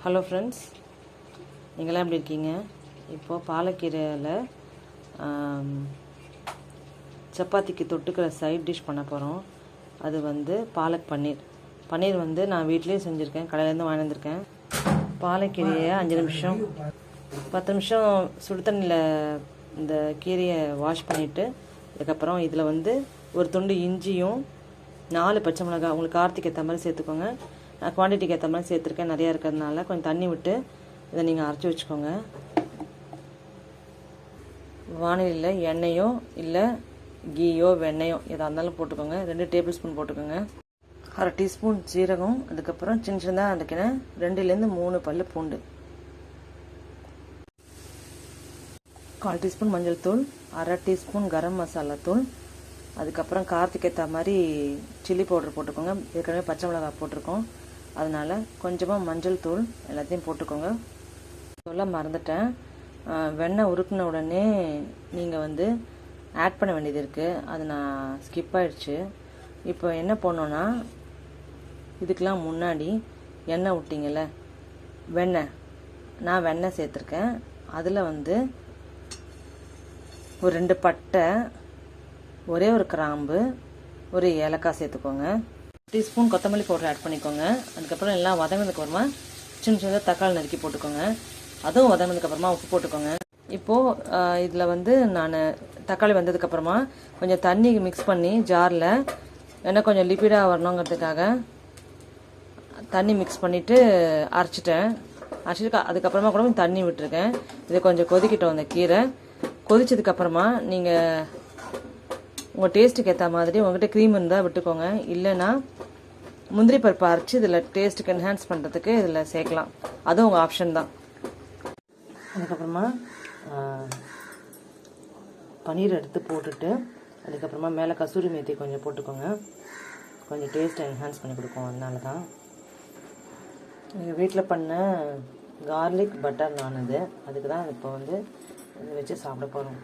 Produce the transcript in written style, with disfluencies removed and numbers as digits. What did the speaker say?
Hello friends, நீங்களாம் எப்படி இருக்கீங்க? இப்போது பாலக்கீரையில் சப்பாத்திக்கு தொட்டுக்கிற சைட் டிஷ் பண்ண போகிறோம். அது வந்து பாலக் பன்னீர் நான் வீட்டிலே செஞ்சுருக்கேன், கடையிலேருந்து வாங்கி வந்திருக்கேன். பாலக்கீரையை 5 நிமிஷம் 10 நிமிஷம் சுடு தண்ணியில் இந்த கீரையை வாஷ் பண்ணிவிட்டு, அதுக்கப்புறம் இதில் ஒரு துண்டு இஞ்சியும் 4 பச்சை மிளகாய் உங்களுக்கு காரத்துக்கு ஏற்ற மாதிரி சேர்த்துக்கோங்க. குவான்டிட்டிக்கு ஏற்ற மாதிரி சேர்த்துருக்கேன், நிறையா இருக்கிறதுனால கொஞ்சம் தண்ணி விட்டு இதை நீங்கள் அரைச்சி வச்சுக்கோங்க. வானிலையில் எண்ணெயோ இல்லை கீயோ வெண்ணெயோ எதாக இருந்தாலும் போட்டுக்கோங்க. 2 டேபிள் ஸ்பூன் போட்டுக்கோங்க. 1/2 டீஸ்பூன் ஜீரகம், அதுக்கப்புறம் சின்ன சின்னதாக நறுக்கின 2லேருந்து 3 பல் பூண்டு, 1/4 டீஸ்பூன் மஞ்சள் தூள், 1/2 டீஸ்பூன் கரம் மசாலா தூள், அதுக்கப்புறம் காரத்துக்கு ஏற்ற மாதிரி சில்லி பவுடர் போட்டுக்கோங்க. ஏற்கனவே பச்சை மிளகாய் போட்டிருக்கோம், அதனால் கொஞ்சமாக மஞ்சள் தூள் எல்லாத்தையும் போட்டுக்கோங்க. சொல்ல மறந்துட்டேன், வெண்ணெய் உருக்குன உடனே நீங்கள் ஆட் பண்ண வேண்டியது இருக்குது. அது நான் ஸ்கிப் ஆகிடுச்சு. இப்போ என்ன பண்ணோன்னா, இதுக்கெலாம் முன்னாடி எண்ணெய் விட்டிங்கள்ல, நான் வெண்ணெய் சேர்த்துருக்கேன். அதில் ஒரு 2 பட்டை, ஒரே ஒரு கிராம்பு, ஒரு ஏலக்காய் சேர்த்துக்கோங்க. டீஸ்பூன் கொத்தமல்லி பவுடர் ஆட் பண்ணிக்கோங்க. அதுக்கப்புறம் எல்லாம் வதங்கினதுக்கப்புறமா சின்ன சின்னதாக தக்காளி நறுக்கி போட்டுக்கோங்க. அதுவும் வதங்கினதுக்கப்புறமா உப்பு போட்டுக்கோங்க. இப்போது இதில் நான் தக்காளி வந்ததுக்கப்புறமா கொஞ்சம் தண்ணி மிக்ஸ் பண்ணி ஜாரில் ஏன்னா கொஞ்சம் லிக்விடாக வரணுங்கிறதுக்காக தண்ணி மிக்ஸ் பண்ணிவிட்டு அரைச்சிட்டு அதுக்கப்புறமா கூட கொஞ்சம் தண்ணி விட்டுருக்கேன். இதை கொஞ்சம் கொதிக்கிட்டோம். அந்த கீரை கொதிச்சதுக்கப்புறமா நீங்கள் உங்கள் டேஸ்ட்டுக்கு ஏற்ற மாதிரி உங்கள்கிட்ட க்ரீம் இருந்தால் விட்டுக்கோங்க. இல்லைன்னா முந்திரி பருப்பு அரைச்சி இதில் டேஸ்ட்டுக்கு என்ஹான்ஸ் பண்ணுறதுக்கு இதில் சேர்க்கலாம். அதுவும் உங்கள் ஆப்ஷன் தான். அதுக்கப்புறமா பன்னீர் எடுத்து போட்டுட்டு அதுக்கப்புறமா மேலே கசூரி மேத்தி கொஞ்சம் போட்டுக்கோங்க. கொஞ்சம் டேஸ்ட்டை என்ஹான்ஸ் பண்ணி கொடுக்கும். அதனால தான் எங்கள் வீட்டில் பண்ண கார்லிக் பட்டர் நான் அதுக்கு தான் இப்போ இதை வச்சு சாப்பிட போகிறோம்.